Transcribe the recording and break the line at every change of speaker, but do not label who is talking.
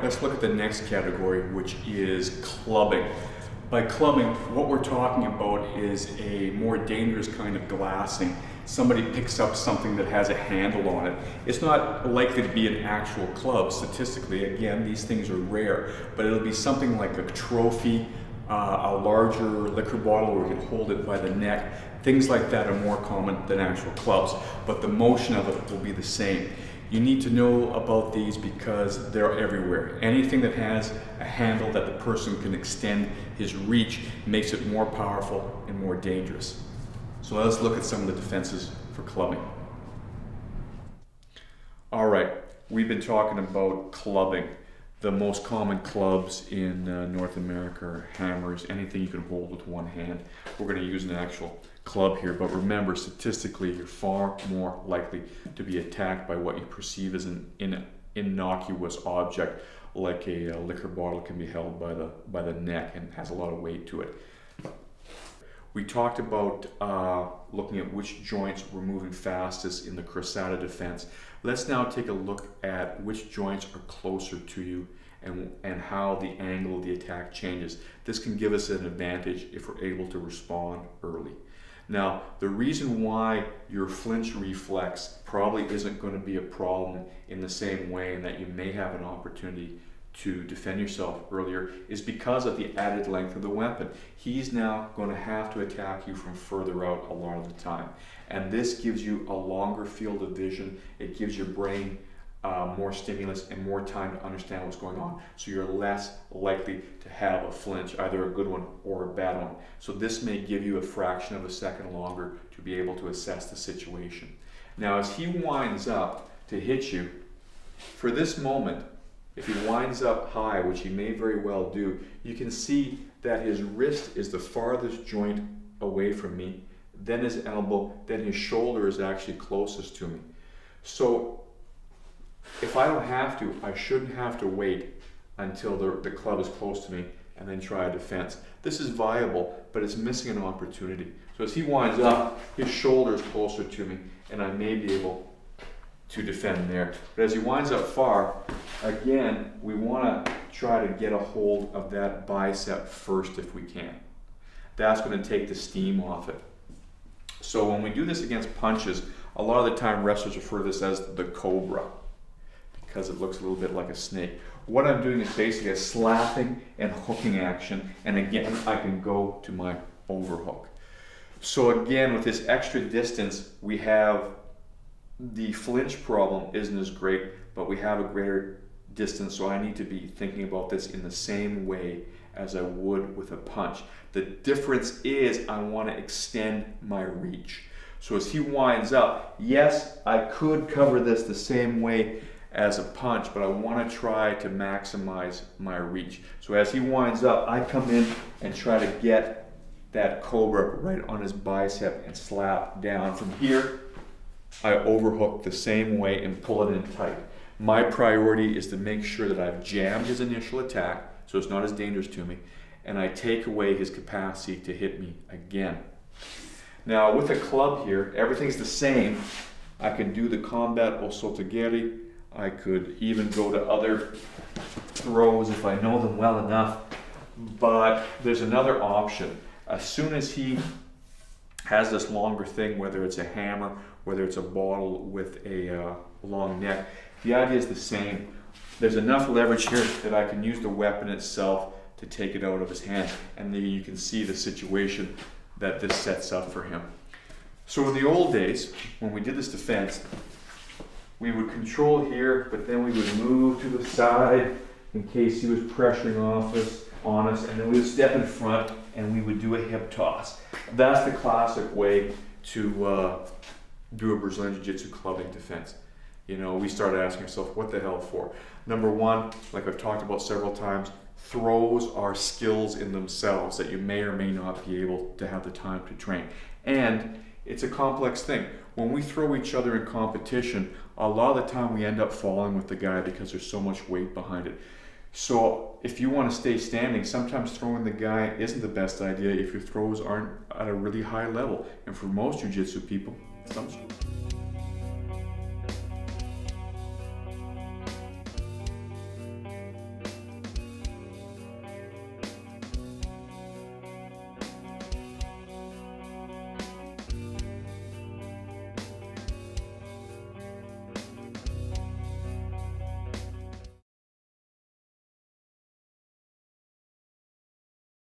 let's look at the next category, which is clubbing. By clubbing, what we're talking about is a more dangerous kind of glassing. Somebody picks up something that has a handle on it. It's not likely to be an actual club. Statistically, again, these things are rare, but it'll be something like a trophy, a larger liquor bottle where you can hold it by the neck. Things like that are more common than actual clubs, but the motion of it will be the same. You need to know about these because they're everywhere. Anything that has a handle that the person can extend his reach makes it more powerful and more dangerous. So let's look at some of the defenses for clubbing. All right, we've been talking about clubbing. The most common clubs in North America are hammers, anything you can hold with one hand. We're going to use an actual club here, but remember, statistically, you're far more likely to be attacked by what you perceive as an innocuous object, like a liquor bottle can be held by the neck and has a lot of weight to it. We talked about looking at which joints were moving fastest in the cruzada defense. Let's now take a look at which joints are closer to you and how the angle of the attack changes. This can give us an advantage if we're able to respond early. Now, the reason why your flinch reflex probably isn't going to be a problem in the same way, and that you may have an opportunity to defend yourself earlier, is because of the added length of the weapon. He's now going to have to attack you from further out a lot of the time. And this gives you a longer field of vision. It gives your brain more stimulus and more time to understand what's going on. So you're less likely to have a flinch, either a good one or a bad one. So this may give you a fraction of a second longer to be able to assess the situation. Now, as he winds up to hit you, for this moment, if he winds up high, which he may very well do, you can see that his wrist is the farthest joint away from me, then his elbow, then his shoulder is actually closest to me. So if I don't have to, I shouldn't have to wait until the club is close to me and then try a defense. This is viable, but it's missing an opportunity. So as he winds up, his shoulder is closer to me and I may be able to defend there. But as he winds up far, again, we want to try to get a hold of that bicep first if we can. That's going to take the steam off it. So when we do this against punches, a lot of the time wrestlers refer to this as the cobra, because it looks a little bit like a snake. What I'm doing is basically a slapping and hooking action, and again, I can go to my overhook. So again, with this extra distance, we have the flinch problem isn't as great, but we have a greater distance, so I need to be thinking about this in the same way as I would with a punch. The difference is I want to extend my reach. So as he winds up, yes, I could cover this the same way as a punch, but I want to try to maximize my reach. So as he winds up, I come in and try to get that cobra right on his bicep and slap down. From here, I overhook the same way and pull it in tight. My priority is to make sure that I've jammed his initial attack, so it's not as dangerous to me, and I take away his capacity to hit me again. Now with a club here, everything's the same. I can do the combat o sotogeri. I could even go to other throws if I know them well enough, but there's another option. As soon as he has this longer thing, whether it's a hammer, whether it's a bottle with a long neck, the idea is the same. There's enough leverage here that I can use the weapon itself to take it out of his hand, and then you can see the situation that this sets up for him. So in the old days, when we did this defense, we would control here, but then we would move to the side in case he was pressuring on us, and then we would step in front and we would do a hip toss. That's the classic way to do a Brazilian Jiu-Jitsu clubbing defense. You know, we started asking ourselves, what the hell for? Number one, like I've talked about several times, throws are skills in themselves that you may or may not be able to have the time to train. And it's a complex thing. When we throw each other in competition, a lot of the time we end up falling with the guy because there's so much weight behind it. So if you want to stay standing, sometimes throwing the guy isn't the best idea if your throws aren't at a really high level. And for most jiu-jitsu people, some